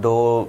2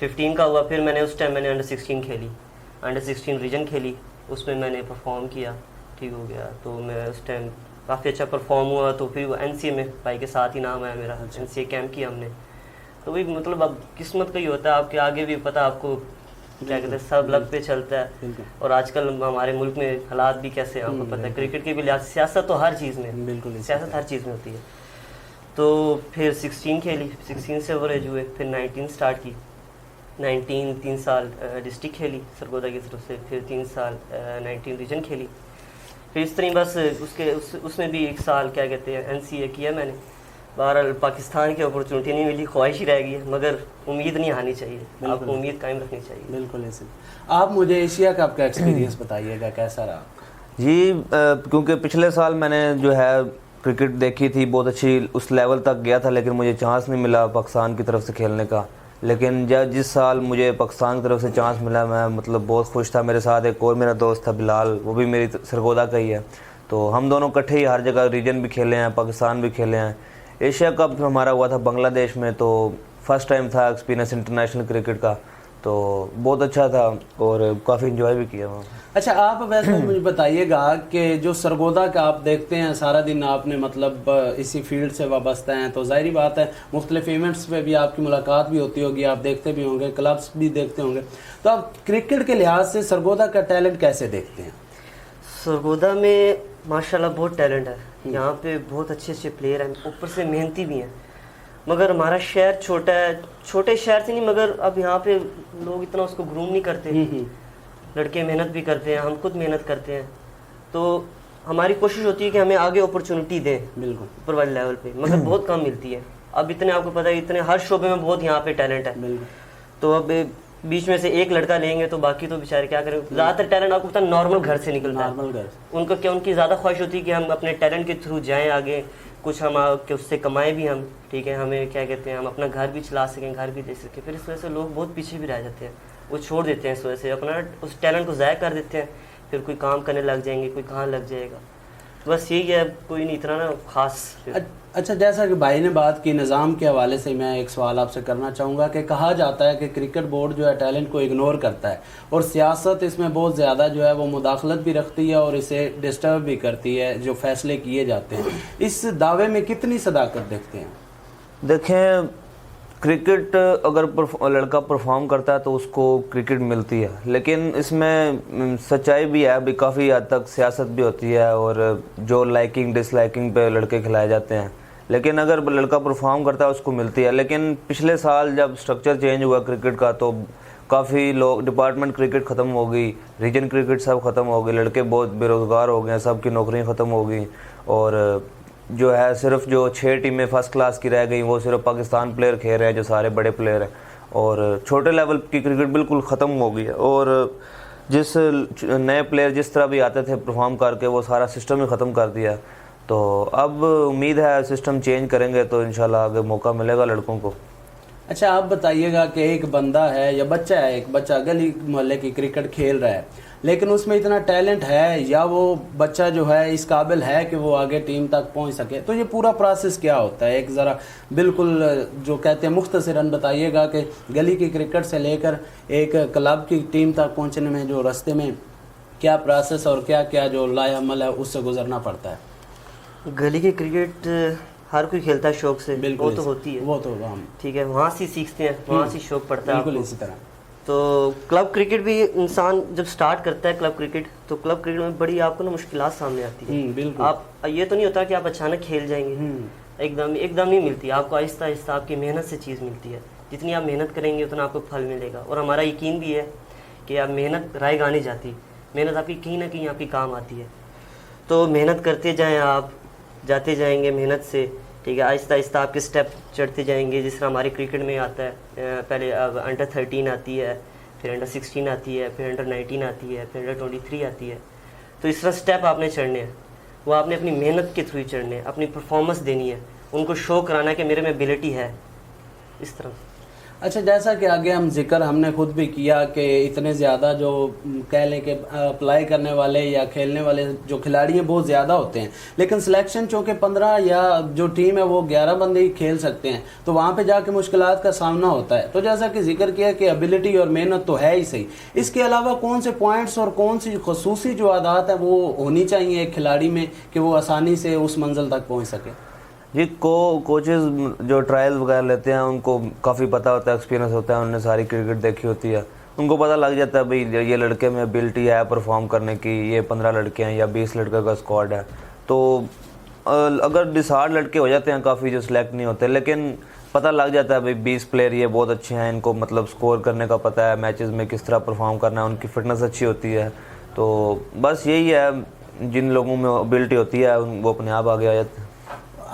15 کا ہوا. پھر میں نے اس ٹائم میں نے انڈر 16 کھیلی, انڈر 16 ریجن کھیلی, اس میں میں نے پرفارم کیا, ٹھیک ہو گیا. تو میں اس ٹائم کافی اچھا پرفارم ہوا. تو پھر این سی اے میں بھائی کے ساتھ ہی نام آیا میرا, این سی اے کیمپ کیا ہم نے. تو وہی مطلب اب قسمت کا ہی ہوتا ہے, آپ کے آگے بھی پتہ آپ کو کیا کہتے ہیں, سب لگ پہ چلتا ہے. اور آج کل ہمارے ملک میں حالات بھی کیسے ہیں آپ کو پتہ ہے, کرکٹ کے بھی لحاظ سے سیاست تو ہر چیز میں, بالکل سیاست ہر چیز میں ہوتی ہے. تو پھر 16 کھیلی, 16 سے اوریج ہوئے, پھر 19 سٹارٹ کی, 19 3 سال ڈسٹرکٹ کھیلی سرگودا کی طرف سے, پھر 3 سال 19 ریجن کھیلی. پھر اس طرح بس اس میں بھی 1 سال کیا کہتے ہیں این سی اے کیا میں نے. بہرحال پاکستان کی اپرچونٹی نہیں ملی, خواہش ہی رہ گئی ہے, مگر امید نہیں ہارنی چاہیے, آپ کو امید قائم رکھنی چاہیے. بالکل ایسے. آپ مجھے ایشیا کپ کا ایکسپیرینس بتائیے گا, کیسا رہا؟ جی کیونکہ پچھلے سال میں نے جو ہے کرکٹ دیکھی تھی, بہت اچھی اس لیول تک گیا تھا, لیکن مجھے چانس نہیں ملا پاکستان کی طرف سے کھیلنے کا. لیکن جس سال مجھے پاکستان کی طرف سے چانس ملا, میں مطلب بہت خوش تھا. میرے ساتھ ایک اور میرا دوست تھا بلال, وہ بھی میری سرگودا کا ہی ہے. تو ہم دونوں کٹھے ہی ہر جگہ ریجن بھی کھیلے ہیں, پاکستان بھی کھیلے ہیں. ایشیا کپ ہمارا ہوا تھا بنگلہ دیش میں, تو فرسٹ ٹائم تھا ایکسپیرینس انٹرنیشنل کرکٹ کا, تو بہت اچھا تھا اور کافی انجوائے بھی کیا وہاں. اچھا, آپ ویسے مجھے بتائیے گا کہ جو سرگودا کا آپ دیکھتے ہیں سارا دن, آپ نے مطلب اسی فیلڈ سے وابستہ ہیں, تو ظاہری بات ہے مختلف ایونٹس پہ بھی آپ کی ملاقات بھی ہوتی ہوگی, آپ دیکھتے بھی ہوں گے, کلبس بھی دیکھتے ہوں گے. تو آپ کرکٹ کے لحاظ سے سرگودا کا ٹیلنٹ کیسے دیکھتے ہیں؟ سرگودا میں ماشاءاللہ بہت ٹیلنٹ ہے, یہاں پہ بہت اچھے اچھے پلیئر ہیں, اوپر سے محنتی بھی ہیں. مگر ہمارا شہر چھوٹا ہے, چھوٹے شہر سے نہیں, مگر اب یہاں پہ لوگ اتنا اس کو گروم نہیں کرتے. لڑکے محنت بھی کرتے ہیں, ہم خود محنت کرتے ہیں. تو ہماری کوشش ہوتی ہے کہ ہمیں آگے اپرچونٹی دیں, بالکل اوپر والے لیول پہ, مگر بہت کم ملتی ہے. اب اتنے آپ کو پتہ ہے, اتنے ہر شعبے میں بہت یہاں پہ ٹیلنٹ ہے. تو اب بیچ میں سے ایک لڑکا لیں گے تو باقی تو بیچارے کیا کریں. زیادہ تر ٹیلنٹ آپ کو پتہ نارمل گھر سے نکلتا ہے. ان کا کیا, ان کی زیادہ خواہش ہوتی ہے کہ ہم اپنے ٹیلنٹ کے تھرو جائیں آگے, کچھ ہم کہ اس سے کمائیں بھی ہم, ٹھیک ہے, ہمیں کیا کہتے ہیں ہم اپنا گھر بھی چلا سکیں, گھر بھی دے سکیں. پھر اس وجہ سے لوگ بہت پیچھے بھی رہ جاتے ہیں, وہ چھوڑ دیتے ہیں, اس وجہ سے اپنا اس ٹیلنٹ کو ضائع کر دیتے ہیں. پھر کوئی کام کرنے لگ جائیں گے, کوئی کہاں لگ جائے گا. بس یہی ہے, کوئی نہیں اتنا نا خاص. اچھا, جیسا کہ بھائی نے بات کی نظام کے حوالے سے, میں ایک سوال آپ سے کرنا چاہوں گا کہ کہا جاتا ہے کہ کرکٹ بورڈ جو ہے ٹیلنٹ کو اگنور کرتا ہے, اور سیاست اس میں بہت زیادہ جو ہے وہ مداخلت بھی رکھتی ہے اور اسے ڈسٹرب بھی کرتی ہے جو فیصلے کیے جاتے ہیں. اس دعوے میں کتنی صداقت دیکھتے ہیں؟ دیکھیں, کرکٹ اگر لڑکا پرفارم کرتا ہے تو اس کو کرکٹ ملتی ہے, لیکن اس میں سچائی بھی ہے, ابھی کافی حد تک سیاست بھی ہوتی ہے, اور جو لائکنگ ڈس لائکنگ پہ لڑکے کھلائے جاتے ہیں. لیکن اگر لڑکا پرفارم کرتا ہے اس کو ملتی ہے. لیکن پچھلے سال جب سٹرکچر چینج ہوا کرکٹ کا, تو کافی لوگ ڈپارٹمنٹ کرکٹ ختم ہو گئی, ریجن کرکٹ سب ختم ہو گئی, لڑکے بہت بے روزگار ہو گئے, سب کی نوکریاں ختم ہو گئیں, اور جو ہے صرف جو 6 ٹیمیں فرسٹ کلاس کی رہ گئیں, وہ صرف پاکستان پلیئر کھیل رہے ہیں جو سارے بڑے پلیئر ہیں, اور چھوٹے لیول کی کرکٹ بالکل ختم ہو گئی ہے. اور جس نئے پلیئر جس طرح بھی آتے تھے پرفارم کر کے, وہ سارا سسٹم ہی ختم کر دیا. تو اب امید ہے سسٹم چینج کریں گے تو انشاءاللہ آگے موقع ملے گا لڑکوں کو. اچھا, آپ بتائیے گا کہ ایک بندہ ہے یا بچہ ہے, ایک بچہ گلی محلے کی کرکٹ کھیل رہا ہے, لیکن اس میں اتنا ٹیلنٹ ہے یا وہ بچہ جو ہے اس قابل ہے کہ وہ آگے ٹیم تک پہنچ سکے, تو یہ پورا پروسیس کیا ہوتا ہے؟ ایک ذرا بالکل جو کہتے ہیں مختصراً بتائیے گا کہ گلی کی کرکٹ سے لے کر ایک کلب کی ٹیم تک پہنچنے میں جو راستے میں کیا پروسیس اور کیا کیا جو لائے عمل ہے اس سے گزرنا پڑتا ہے. گلی کی کرکٹ ہر کوئی کھیلتا ہے شوق سے, وہ تو ہوتی ہے, وہ تو ٹھیک ہے, وہاں سے سیکھتے ہیں, وہاں سے شوق پڑتا ہے. بالکل اسی طرح. تو کلب کرکٹ بھی انسان جب سٹارٹ کرتا ہے کلب کرکٹ, تو کلب کرکٹ میں بڑی آپ کو نا مشکلات سامنے آتی ہے. آپ یہ تو نہیں ہوتا کہ آپ اچانک کھیل جائیں گے, ایک دم نہیں ملتی آپ کو, آہستہ آہستہ آپ کی محنت سے چیز ملتی ہے. جتنی آپ محنت کریں گے اتنا آپ کو پھل ملے گا. اور ہمارا یقین بھی ہے کہ آپ محنت رائے گاہ نہیں جاتی, محنت آپ کی کہیں نہ کہیں آپ کی کام آتی ہے. تو محنت کرتے جائیں, آپ جاتے جائیں گے محنت سے, ٹھیک ہے, آہستہ آہستہ آپ کے سٹیپ چڑھتے جائیں گے. جس طرح ہماری کرکٹ میں آتا ہے, پہلے اب انڈر 13 آتی ہے, پھر انڈر 16 آتی ہے, پھر انڈر 19 آتی ہے, پھر انڈر 23 آتی ہے. تو اس طرح سٹیپ آپ نے چڑھنے ہیں, وہ آپ نے اپنی محنت کے تھرو ہی چڑھنے ہیں, اپنی پرفارمنس دینی ہے, ان کو شو کرانا ہے کہ میرے میں ایبلٹی ہے, اس طرح. اچھا، جیسا کہ آگے ہم ذکر ہم نے خود بھی کیا کہ اتنے زیادہ جو کہہ لیں کہ اپلائی کرنے والے یا کھیلنے والے جو کھلاڑی ہیں بہت زیادہ ہوتے ہیں، لیکن سلیکشن چونکہ 15 یا جو ٹیم ہے وہ 11 بندے ہی کھیل سکتے ہیں، تو وہاں پہ جا کے مشکلات کا سامنا ہوتا ہے. تو جیسا کہ ذکر کیا کہ ابیلٹی اور محنت تو ہے ہی صحیح، اس کے علاوہ کون سے پوائنٹس اور کون سی خصوصی جو عادات ہیں وہ ہونی چاہیے ایک کھلاڑی میں کہ وہ آسانی سے اس منزل تک پہنچ سکے؟ جی کوچز جو ٹرائل وغیرہ لیتے ہیں ان کو کافی پتہ ہوتا ہے، ایکسپیرینس ہوتا ہے، انہوں نے ساری کرکٹ دیکھی ہوتی ہے، ان کو پتہ لگ جاتا ہے بھئی یہ لڑکے میں ابیلٹی ہے پرفارم کرنے کی، یہ 15 لڑکے ہیں یا 20 لڑکے کا اسکواڈ ہے. تو اگر ڈسہارڈ لڑکے ہو جاتے ہیں کافی جو سلیکٹ نہیں ہوتے، لیکن پتہ لگ جاتا ہے بھئی 20 پلیئر یہ بہت اچھے ہیں، ان کو مطلب سکور کرنے کا پتہ ہے، میچز میں کس طرح پرفارم کرنا ہے، ان کی فٹنس اچھی ہوتی ہے. تو بس یہی ہے، جن لوگوں میں ابیلٹی ہوتی ہے وہ اپنے آپ آگے آ جاتے ہیں.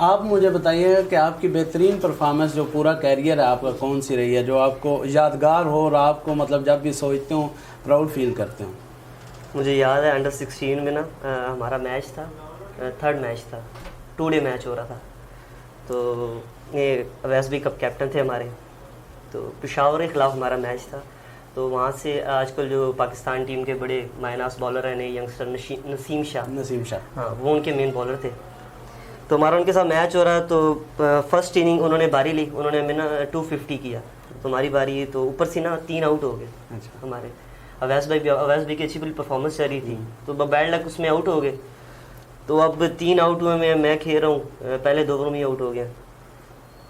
آپ مجھے بتائیے گا کہ آپ کی بہترین پرفارمنس جو پورا کیریئر ہے آپ کا کون سی رہی ہے جو آپ کو یادگار ہو اور آپ کو مطلب جب بھی سوچتے ہوں پراؤڈ فیل کرتے ہوں؟ مجھے یاد ہے انڈر 16 میں نا ہمارا میچ تھا، 3rd میچ تھا، 2 ڈے میچ ہو رہا تھا. تو یہ اویس بھی کپ کیپٹن تھے ہمارے، تو پشاور کے خلاف ہمارا میچ تھا. تو وہاں سے آج کل جو پاکستان ٹیم کے بڑے مائناس بالر ہیں نئے ینگسٹر نسیم شاہ، ہاں وہ ان کے مین بالر تھے. تو ہمارا ان کے ساتھ میچ ہو رہا ہے، تو فرسٹ اننگ انہوں نے باری لی، انہوں نے ہمیں نا 250 کیا. تو ہماری باری، تو اوپر سے نا 3 آؤٹ ہو گئے ہمارے. اویس بھائی کی اچھی پرفارمنس چل رہی تھی، تو بیڈ لک اس میں آؤٹ ہو گئے. تو اب 3 آؤٹ ہوئے میں کھیل رہا ہوں، پہلے 2 اوور میں ہی آؤٹ ہو گیا.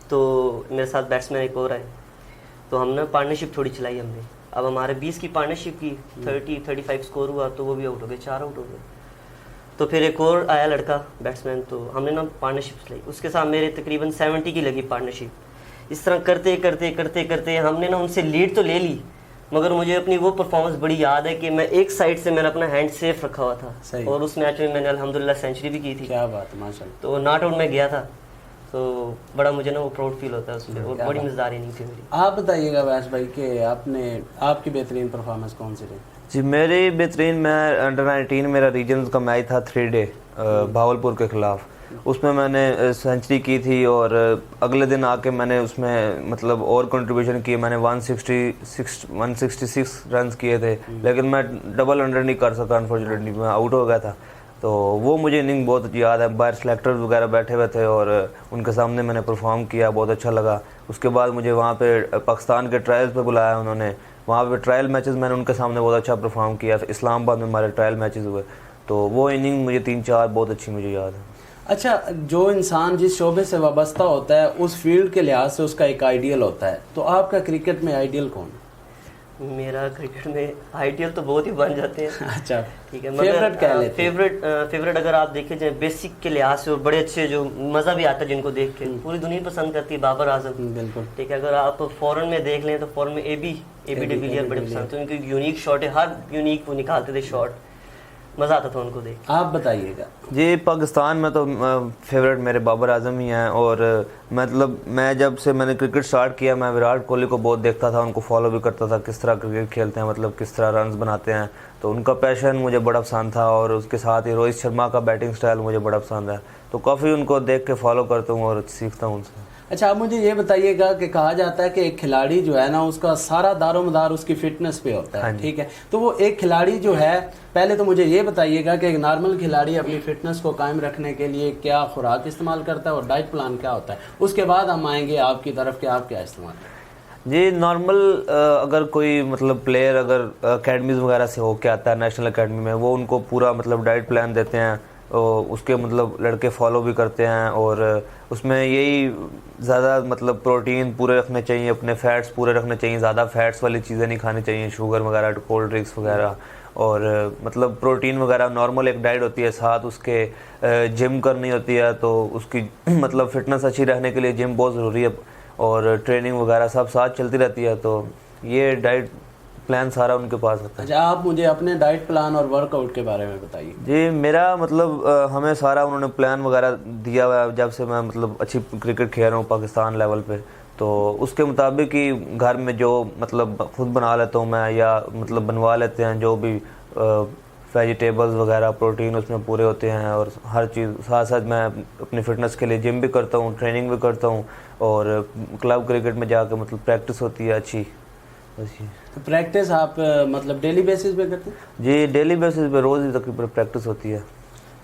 تو میرے ساتھ بیٹسمین ایک اور آئے، تو ہم نے پارٹنرشپ تھوڑی چلائی ہم نے. اب ہمارے 20 کی پارٹنرشپ کی، 30-35 سکور ہوا، تو وہ بھی آؤٹ ہو گئے، 4 آؤٹ ہو گئے. تو پھر ایک اور آیا لڑکا بیٹسمین، تو ہم نے نا پارٹنرشپ چلائی، اس کے ساتھ میرے تقریباً 70 کی لگی پارٹنرشپ. اس طرح کرتے کرتے کرتے کرتے ہم نے نا ان سے لیڈ تو لے لی، مگر مجھے اپنی وہ پرفارمنس بڑی یاد ہے کہ میں ایک سائڈ سے میں نے اپنا ہینڈ سیف رکھا ہوا تھا، اور اس میچ میں نے الحمدللہ سینچری بھی کی تھی. کیا بات ہے، ماشاء اللہ. تو ناٹ آؤٹ میں گیا تھا، تو بڑا مجھے نا وہ پراؤڈ فیل ہوتا ہے اس میں، اور بڑی مزدار اننگ تھی میری. آپ بتائیے گا ویس بھائی کہ آپ کی بہترین پرفارمنس کون سی رہی؟ جی میری بہترین، میں انڈر 19 میرا ریجنز کا میچ تھا 3 ڈے بھاولپور کے خلاف. اس میں میں نے سینچری کی تھی، اور اگلے دن آ کے میں نے اس میں مطلب اور کنٹریبیوشن کی. میں نے 166 رنز کیے تھے، لیکن میں ڈبل 100 نہیں کر سکا، انفارچونیٹلی میں آؤٹ ہو گیا تھا. تو وہ مجھے اننگ بہت یاد ہے. باہر سلیکٹرز وغیرہ بیٹھے ہوئے تھے اور ان کے سامنے میں نے پرفارم کیا، بہت اچھا لگا. اس کے بعد مجھے وہاں پہ پاکستان کے ٹرائلز پہ بلایا انہوں نے، وہاں پہ ٹرائل میچز میں نے ان کے سامنے بہت اچھا پرفارم کیا. اسلام آباد میں ہمارے ٹرائل میچز ہوئے، تو وہ اننگ مجھے 3-4 بہت اچھی مجھے یاد ہے. اچھا، جو انسان جس شعبے سے وابستہ ہوتا ہے اس فیلڈ کے لحاظ سے اس کا ایک آئیڈیل ہوتا ہے، تو آپ کا کرکٹ میں آئیڈیل کون ہے؟ میرا کرکٹ میں آئیڈیل تو بہت ہی بن جاتے ہیں. اچھا، ٹھیک ہے، فیوریٹ کہہ لیتے ہیں. فیوریٹ اگر آپ دیکھیں جائیں بیسک کے لحاظ سے، اور بڑے اچھے جو مزہ بھی آتا ہے جن کو دیکھ کے، پوری دنیا پسند کرتی ہے، بابر اعظم. بالکل ٹھیک ہے، اگر آپ فورن میں دیکھ لیں تو فورن میں اے بی ڈی ویلیئر بڑے پسند تھے، ان کی یونیک شاٹ ہے، ہر یونیک وہ نکالتے تھے شاٹ، مزہ آتا تھا ان کو دیکھ. آپ بتائیے گا. جی پاکستان میں تو فیوریٹ میرے بابر اعظم ہی ہیں، اور مطلب میں جب سے میں نے کرکٹ سٹارٹ کیا میں وراٹ کوہلی کو بہت دیکھتا تھا، ان کو فالو بھی کرتا تھا، کس طرح کرکٹ کھیلتے ہیں، مطلب کس طرح رنز بناتے ہیں. تو ان کا پیشن مجھے بڑا پسند تھا، اور اس کے ساتھ ہی روہت شرما کا بیٹنگ سٹائل مجھے بڑا پسند ہے. تو کافی ان کو دیکھ کے فالو کرتا ہوں اور سیکھتا ہوں ان سے. اچھا، آپ مجھے یہ بتائیے گا کہ کہا جاتا ہے کہ ایک کھلاڑی جو ہے نا اس کا سارا دار و مدار اس کی فٹنس پہ ہوتا ہے. ٹھیک ہے، تو وہ ایک کھلاڑی جو ہے، پہلے تو مجھے یہ بتائیے گا کہ ایک نارمل کھلاڑی اپنی فٹنس کو قائم رکھنے کے لیے کیا خوراک استعمال کرتا ہے اور ڈائٹ پلان کیا ہوتا ہے. اس کے بعد ہم آئیں گے آپ کی طرف کہ آپ کیا استعمال کریں. جی نارمل اگر کوئی مطلب پلیئر اگر اکیڈمیز وغیرہ سے ہو کے آتا ہے نیشنل اکیڈمی میں، وہ ان کو پورا مطلب ڈائٹ پلان دیتے ہیں، اس کے مطلب لڑکے فالو بھی کرتے ہیں، اور اس میں یہی زیادہ مطلب پروٹین پورے رکھنے چاہیے، اپنے فیٹس پورے رکھنے چاہیے، زیادہ فیٹس والی چیزیں نہیں کھانی چاہیے، شوگر وغیرہ، کولڈ ڈرنکس وغیرہ، اور مطلب پروٹین وغیرہ نارمل ایک ڈائٹ ہوتی ہے. ساتھ اس کے جم کرنی ہوتی ہے، تو اس کی مطلب فٹنس اچھی رہنے کے لیے جم بہت ضروری ہے، اور ٹریننگ وغیرہ سب ساتھ چلتی رہتی ہے. تو یہ ڈائٹ پلان سارا ان کے پاس ہوتا ہے. اچھا، آپ مجھے اپنے ڈائٹ پلان اور ورک آؤٹ کے بارے میں بتائیے. جی میرا مطلب ہمیں سارا انہوں نے پلان وغیرہ دیا ہوا ہے جب سے میں مطلب اچھی کرکٹ کھیل رہا ہوں پاکستان لیول پہ. تو اس کے مطابق ہی گھر میں جو مطلب خود بنا لیتا ہوں میں، یا مطلب بنوا لیتے ہیں جو بھی ویجیٹیبلز وغیرہ، پروٹین اس میں پورے ہوتے ہیں، اور ہر چیز ساتھ ساتھ میں اپنی فٹنس کے لیے جم بھی کرتا ہوں، ٹریننگ بھی کرتا ہوں، اور کلب کرکٹ میں جا کے مطلب پریکٹس ہوتی ہے اچھی. بس یہ. تو پریکٹس آپ مطلب ڈیلی بیسس پہ کرتے ہیں؟ جی ڈیلی بیسس پہ روز ہی تقریباً پریکٹس ہوتی ہے.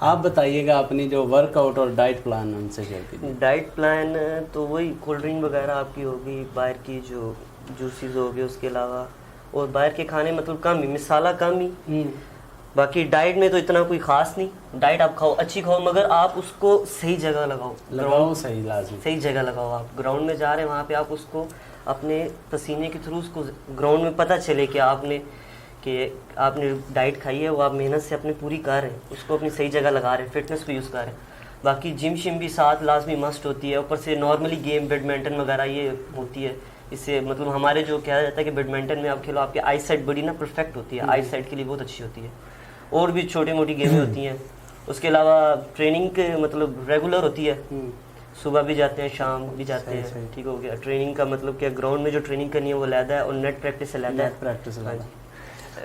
آپ بتائیے گا اپنی جو ورک آؤٹ اور ڈائٹ پلان ان سے شیئر کیجیے. ڈائٹ پلان تو وہی کولڈ ڈرنک وغیرہ آپ کی ہوگی, باہر کی جو جوسیز ہوگی اس کے علاوہ, اور باہر کے کھانے مطلب کم ہی, مسالہ کم ہی. باقی ڈائٹ میں تو اتنا کوئی خاص نہیں, ڈائٹ آپ کھاؤ اچھی کھاؤ, مگر آپ اس کو صحیح جگہ لگاؤ صحیح لازمی صحیح جگہ لگاؤ. آپ گراؤنڈ میں جا رہے ہیں وہاں پہ آپ اس کو اپنے پسینے کے تھرو اس کو گراؤنڈ میں پتہ چلے کہ آپ نے ڈائٹ کھائی ہے, وہ آپ محنت سے اپنے پوری کر رہے ہیں, اس کو اپنی صحیح جگہ لگا رہے ہیں, فٹنس پہ یوز کر رہے ہیں. باقی جم شم بھی ساتھ لازمی مسٹ ہوتی ہے. اوپر سے نارملی گیم بیڈمنٹن وغیرہ یہ ہوتی ہے, اس سے مطلب ہمارے جو کہا جاتا ہے کہ بیڈمنٹن میں آپ کھیلو آپ کی آئی سائٹ بڑی نا پرفیکٹ ہوتی ہے, آئی سائٹ کے لیے بہت اچھی ہوتی ہے. اور بھی چھوٹی موٹی گیمیں ہوتی ہیں. اس کے علاوہ ٹریننگ کے مطلب ریگولر ہوتی ہے, صبح بھی جاتے ہیں شام بھی جاتے ہیں. ٹھیک ہو گیا. ٹریننگ کا مطلب کہ گراؤنڈ میں جو ٹریننگ کرنی ہے وہ علیحدہ ہے, اور نیٹ پریکٹس علیحدہ ہے.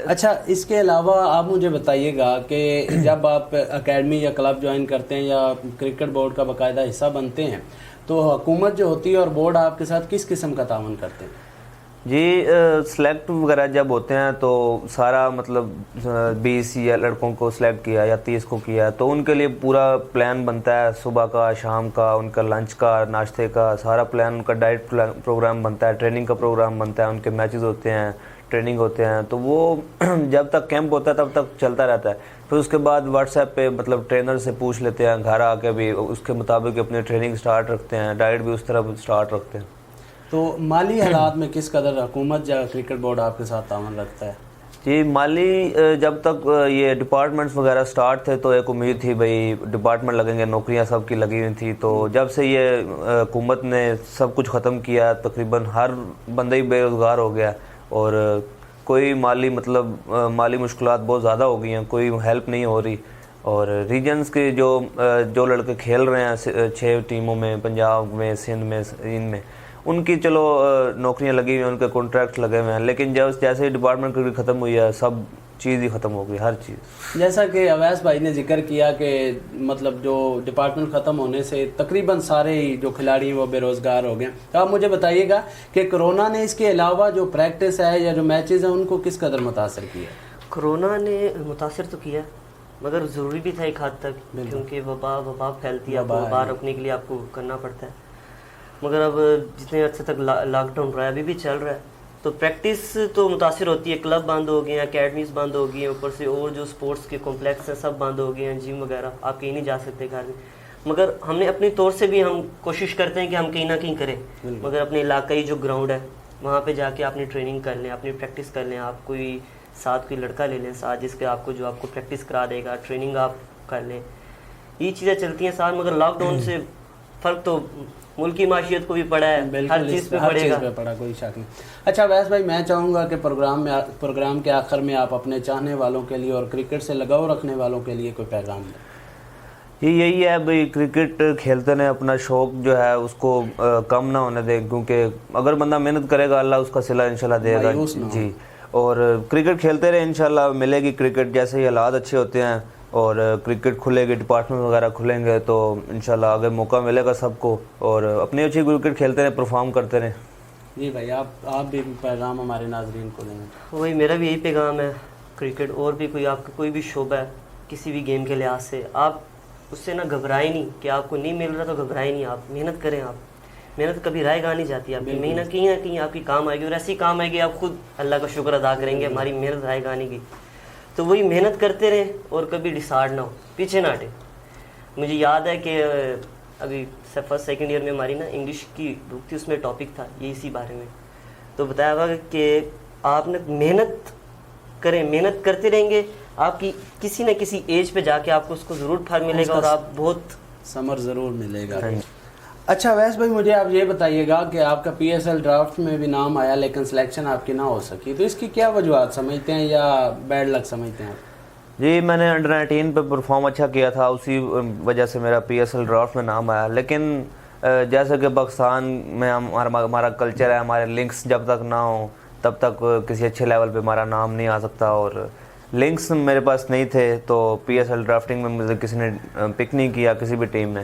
اچھا, اس کے علاوہ آپ مجھے بتائیے گا کہ جب آپ اکیڈمی یا کلب جوائن کرتے ہیں یا کرکٹ بورڈ کا باقاعدہ حصہ بنتے ہیں تو حکومت جو ہوتی ہے اور بورڈ آپ کے ساتھ کس قسم کا تعاون کرتے ہیں؟ جی سلیکٹ وغیرہ جب ہوتے ہیں تو سارا مطلب 20 یا لڑکوں کو سلیکٹ کیا یا 30 کو کیا, تو ان کے لیے پورا پلان بنتا ہے, صبح کا, شام کا, ان کا لنچ کا, ناشتے کا, سارا پلان, ان کا ڈائٹ پروگرام بنتا ہے, ٹریننگ کا پروگرام بنتا ہے, ان کے میچز ہوتے ہیں, ٹریننگ ہوتے ہیں. تو وہ جب تک کیمپ ہوتا ہے تب تک چلتا رہتا ہے. پھر اس کے بعد واٹس ایپ پہ مطلب ٹرینر سے پوچھ لیتے ہیں, گھر آ کے بھی اس کے مطابق اپنی ٹریننگ سٹارٹ رکھتے ہیں, ڈائٹ بھی اس طرح سٹارٹ رکھتے ہیں. تو مالی حالات میں کس قدر حکومت یا کرکٹ بورڈ آپ کے ساتھ تعاون رکھتا ہے؟ جی مالی جب تک یہ ڈپارٹمنٹس وغیرہ سٹارٹ تھے تو ایک امید تھی بھئی ڈپارٹمنٹ لگیں گے, نوکریاں سب کی لگی ہوئی تھی. تو جب سے یہ حکومت نے سب کچھ ختم کیا, تقریباً ہر بندہ ہی بے روزگار ہو گیا, اور کوئی مالی مشکلات بہت زیادہ ہو گئی ہیں, کوئی ہیلپ نہیں ہو رہی. اور ریجنز کے جو لڑکے کھیل رہے ہیں 6 ٹیموں میں, پنجاب میں, سندھ میں, ان میں, ان کی چلو نوکریاں لگی ہوئی ہیں, ان کے کانٹریکٹ لگے ہوئے ہیں, لیکن جیسے ہی ڈپارٹمنٹ کرکٹ ختم ہوئی ہے سب چیز ہی ختم ہو گئی, ہر چیز. جیسا کہ اویس بھائی نے ذکر کیا کہ مطلب جو ڈپارٹمنٹ ختم ہونے سے تقریباً سارے جو کھلاڑی ہیں وہ بے روزگار ہو گئے. تو آپ مجھے بتائیے گا کہ کرونا نے اس کے علاوہ جو پریکٹس ہے یا جو میچز ہیں ان کو کس قدر متاثر کیا؟ کرونا نے متاثر تو کیا, مگر ضروری بھی تھا ایک حد تک, کیونکہ وبا پھیلتی ہے, وبا روکنے کے لیے آپ کو کرنا پڑتا ہے. مگر اب جتنے عرصے تک لاک ڈاؤن رہا ہے, ابھی بھی چل رہا ہے, تو پریکٹس تو متاثر ہوتی ہے. کلب بند ہو گئے ہیں, اکیڈمیز بند ہو گئی ہیں, اوپر سے اور جو سپورٹس کے کمپلیکس ہیں سب بند ہو گئے ہیں, جم وغیرہ آپ کہیں نہیں جا سکتے گھر میں. مگر ہم نے اپنی طور سے بھی ہم کوشش کرتے ہیں کہ ہم کہیں نہ کہیں کریں, مگر اپنے علاقائی جو گراؤنڈ ہے وہاں پہ جا کے اپنی ٹریننگ کر لیں, اپنی پریکٹس کر لیں. آپ کوئی ساتھ کوئی لڑکا لے لیں ساتھ, جس کے آپ کو پریکٹس کرا دے گا, ٹریننگ آپ کر لیں. یہ چیزیں چلتی ہیں ساتھ. مگر لاک ڈاؤن سے فرق تو ملکی معیشت کو بھی پڑا ہے, ہر چیز پہ پڑا, کوئی شک نہیں. اچھا ویس بھائی, میں چاہوں گا کہ پروگرام کے آخر میں آپ اپنے چاہنے والوں کے لیے اور کرکٹ سے لگاؤ رکھنے والوں کے لیے کوئی پیغام دیں. یہی ہے بھئی, کرکٹ کھیلتے ہیں, اپنا شوق جو ہے اس کو کم نہ ہونے دیں, کیونکہ اگر بندہ محنت کرے گا اللہ اس کا صلہ انشاءاللہ دے گا. جی, اور کرکٹ کھیلتے رہے, انشاءاللہ ملے گی کرکٹ. جیسے ہی حالات اچھے ہوتے ہیں اور کرکٹ کھلے گی, ڈپارٹمنٹ وغیرہ کھلیں گے, تو انشاءاللہ آگے موقع ملے گا سب کو, اور اپنی اچھی کرکٹ کھیلتے رہیں, پرفارم کرتے رہیں. جی بھائی, آپ بھی پیغام ہمارے ناظرین کو دیں. وہی میرا بھی یہی پیغام ہے. کرکٹ اور بھی کوئی آپ کا کوئی بھی شعبہ ہے کسی بھی گیم کے لحاظ سے, آپ اس سے نہ گھبرائیں نہیں کہ آپ کو نہیں مل رہا تو گھبرائیں نہیں. آپ محنت کریں, آپ محنت کبھی رائے گاہ نہیں جاتی, آپ کی محنت کہیں نہ کہیں آپ کی کام آئے گی, اور ایسی کام آئے گی آپ خود اللہ کا شکر ادا کریں گے ہماری محنت رائے گاہ نہیں گئی. تو وہی محنت کرتے رہیں اور کبھی ڈسارڈ نہ ہو, پیچھے نہ ہٹیں. مجھے یاد ہے کہ ابھی فرسٹ سیکنڈ ایئر میں ہماری نا انگلش کی بک تھی, اس میں ٹاپک تھا یہ اسی بارے میں, تو بتایا ہوا کہ آپ نے محنت کریں, محنت کرتے رہیں گے, آپ کی کسی نہ کسی ایج پہ جا کے آپ کو اس کو ضرور پھل ملے گا, اور آپ بہت ثمر ضرور ملے گا. اچھا ویس بھائی, مجھے آپ یہ بتائیے گا کہ آپ کا PSL ڈرافٹ میں بھی نام آیا لیکن سلیکشن آپ کی نہ ہو سکی, تو اس کی کیا وجوہات سمجھتے ہیں یا بیڈ لک سمجھتے ہیں آپ؟ جی, میں نے انڈر 19 پہ پرفارم اچھا کیا تھا, اسی وجہ سے میرا PSL ڈرافٹ میں نام آیا. لیکن جیسے کہ پاکستان میں ہمارا کلچر ہے, ہمارے لنکس جب تک نہ ہوں تب تک کسی اچھے لیول پہ ہمارا نام نہیں آ سکتا, اور لنکس میرے پاس نہیں تھے, تو PSL ڈرافٹنگ میں مجھے کسی نے پک نہیں کیا کسی بھی ٹیم نے,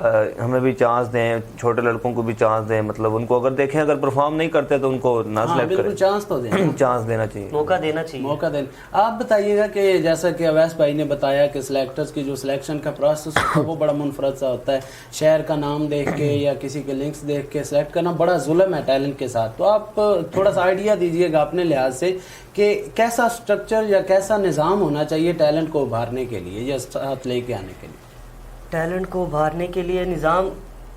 ہمیں بھی چانس دیں, چھوٹے لڑکوں کو بھی چانس دیں, مطلب ان کو اگر دیکھیں اگر پرفارم نہیں کرتے تو ان کو نہ سلیکٹ کریں, چانس تو دیں, چانس دینا چاہیے, موقع دینا چاہیے. موقع دینا. آپ بتائیے گا کہ جیسا کہ اویس بھائی نے بتایا کہ سلیکٹرز کی جو سلیکشن کا پروسیس ہوتا ہے وہ بڑا منفرد سا ہوتا ہے, شہر کا نام دیکھ کے یا کسی کے لنکس دیکھ کے سلیکٹ کرنا بڑا ظلم ہے ٹیلنٹ کے ساتھ. تو آپ تھوڑا سا آئیڈیا دیجیے گا اپنے لحاظ سے کہ کیسا اسٹرکچر یا کیسا نظام ہونا چاہیے ٹیلنٹ کو ابھارنے کے لیے یا ساتھ لے کے آنے کے لیے. ٹیلنٹ کو ابھارنے کے لیے نظام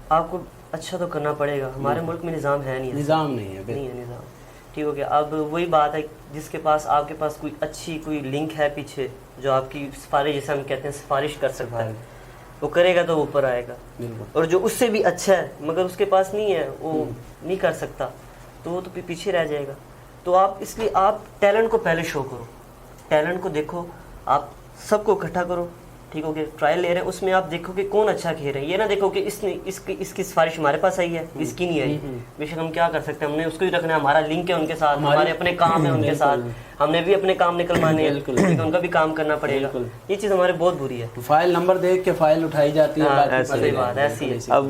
آپ کو اچھا تو کرنا پڑے گا. ہمارے ملک میں نظام ہے نہیں, نظام نہیں ہے, نہیں ہے نظام. ٹھیک ہو گیا. اب وہی بات ہے, جس کے پاس آپ کے پاس کوئی اچھی کوئی لنک ہے پیچھے جو آپ کی سفارش, جیسے ہم کہتے ہیں سفارش کر سکتا ہے, وہ کرے گا تو وہ اوپر آئے گا. اور جو اس سے بھی اچھا ہے مگر اس کے پاس نہیں ہے, وہ نہیں کر سکتا, تو وہ تو پیچھے رہ جائے گا. تو آپ اس لیے آپ ٹیلنٹ کو پہلے شو کرو, ٹیلنٹ کو دیکھو, آپ سب کو اکٹھا کرو. ٹھیک ہو گیا. ٹرائل لے رہے ہیں, اس میں آپ دیکھو کہ کون اچھا کھیل رہا ہے. یہ نہ دیکھو کہ اس کی سفارش ہمارے پاس آئی ہے, اس کی نہیں آئی. بے شک ہم کیا کر سکتے ہیں, ہم نے اس کو ہی رکھنا ہے, ہمارا لنک ہے ان کے ساتھ, ہمارے اپنے کام ہے ان کے ساتھ, ہم نے بھی اپنے کام نکلوانے ہیں, ٹھیک ہے, ان کا بھی کام کرنا پڑے گا. یہ چیز ہمارے بہت بری ہے. فائل نمبر دیکھ کے فائل اٹھائی جاتی ہے. صحیح بات ایسی ہے. اب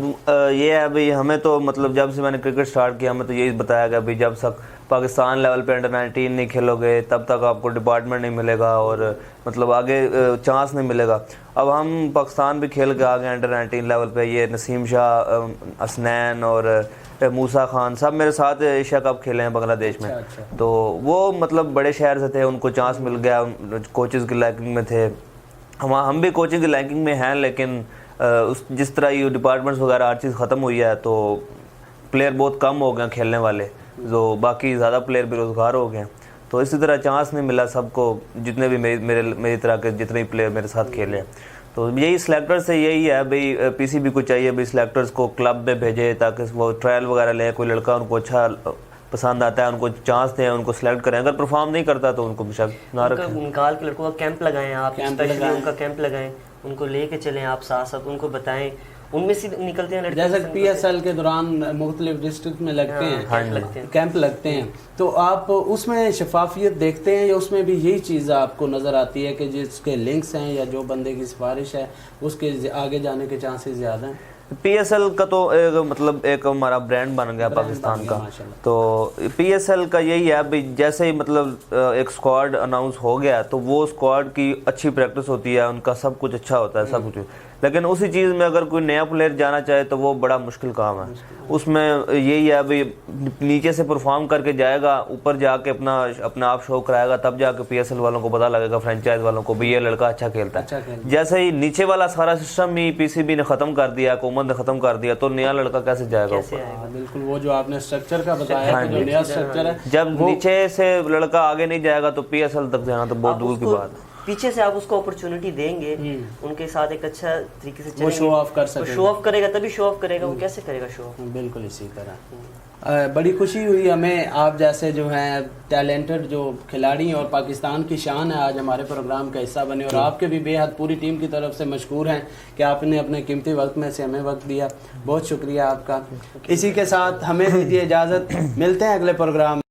یہ ہے بھائی, ہمیں تو مطلب جب سے میں نے کرکٹ سٹارٹ کیا ہمیں تو یہی بتایا گیا بھائی جب تک پاکستان لیول پہ انڈر-19 نہیں کھیلو گے تب تک آپ کو ڈپارٹمنٹ نہیں ملے گا اور مطلب آگے چانس نہیں ملے گا. اب ہم پاکستان بھی کھیل کے آگے انڈر-19 لیول پہ, یہ نسیم شاہ, اسنین اور موسیٰ خان سب میرے ساتھ ایشیا کپ کھیلے ہیں بنگلہ دیش میں. تو وہ مطلب بڑے شہر سے تھے, ان کو چانس مل گیا, کوچز کی رینکنگ میں تھے. ہم بھی کوچنگ کی رینکنگ میں ہیں, لیکن جس طرح یہ ڈپارٹمنٹس وغیرہ ہر چیز ختم ہوئی ہے تو پلیئر بہت کم ہو گئے کھیلنے والے, جو باقی زیادہ پلیئر بے روزگار ہو گئے. تو اسی طرح چانس نہیں ملا سب کو, جتنے بھی میری طرح کے جتنے پلیئر میرے ساتھ کھیلے ہیں. تو یہی سلیکٹر سے یہی ہے بھئی, پی سی بی کو چاہیے بھئی سلیکٹرز کو کلب میں بھیجے تاکہ وہ ٹرائل وغیرہ لیں, کوئی لڑکا ان کو اچھا پسند آتا ہے ان کو چانس دیں, ان کو سلیکٹ کریں. اگر پرفارم نہیں کرتا تو ان کو بے شک نہ رکھیں. نکال کے لڑکوں کا کیمپ لگائیں, آپ اسپیشلی ان کا کیمپ لگائیں, ان کو لے کے چلیں آپ ساتھ ساتھ, ان کو بتائیں, ان میں سے نکلتے ہیں لڑکے. جیسے پی ایس ایل کے دوران مختلف ڈسٹرکٹ میں لگتے ہیں, کیمپ لگتے ہیں, تو آپ اس میں شفافیت دیکھتے ہیں یا اس میں بھی یہی چیز آپ کو نظر آتی ہے کہ جس کے لنکس ہیں یا جو بندے کی سفارش ہے اس کے آگے جانے کے چانسز زیادہ ہیں؟ پی ایس ایل کا تو مطلب ایک ہمارا برانڈ بن گیا پاکستان کا. تو پی ایس ایل کا یہی ہے بھئی, جیسے ہی مطلب ایک اسکواڈ اناؤنس ہو گیا تو وہ اسکواڈ کی اچھی پریکٹس ہوتی ہے, ان کا سب کچھ اچھا ہوتا ہے سب کچھ. لیکن اسی چیز میں اگر کوئی نیا پلیئر جانا چاہے تو وہ بڑا مشکل کام ہے. اس میں یہی ہے بھئی نیچے سے پرفارم کر کے جائے گا, اوپر جا کے اپنا آپ شو کرائے گا, تب جا کے پی ایس ایل والوں کو پتہ لگے گا, فرینچائز والوں کو بھی یہ لڑکا اچھا کھیلتا ہے. جیسے ہی نیچے والا سارا سسٹم ہی پی سی بی نے ختم کر دیا, حکومت نے ختم کر دیا, تو نیا لڑکا کیسے جائے گا اوپر؟ بالکل وہ جو آپ نے اسٹرکچر کا بتایا, جو نیا اسٹرکچر ہے, جب نیچے سے لڑکا آگے نہیں جائے گا تو پی ایس ایل تک جانا تو بہت دور کی بات ہے. پیچھے سے آپ اس کو اپرچونٹی دیں گے, ان کے ساتھ ایک اچھا طریقے سے چلیں گے, وہ شو آف کر سکے, شو آف کرے گا تبھی شو آف کرے گا. وہ کیسے کرے گا شو آف؟ بالکل اسی طرح. بڑی خوشی ہوئی ہمیں, آپ جیسے جو ہیں ٹیلنٹڈ جو کھلاڑی اور پاکستان کی شان ہے آج ہمارے پروگرام کا حصہ بنے, اور آپ کے بھی بے حد پوری ٹیم کی طرف سے مشکور ہیں کہ آپ نے اپنے قیمتی وقت میں سے ہمیں وقت دیا. بہت شکریہ آپ کا. اسی کے ساتھ ہمیں دیجیے اجازت, ملتے ہیں اگلے پروگرام.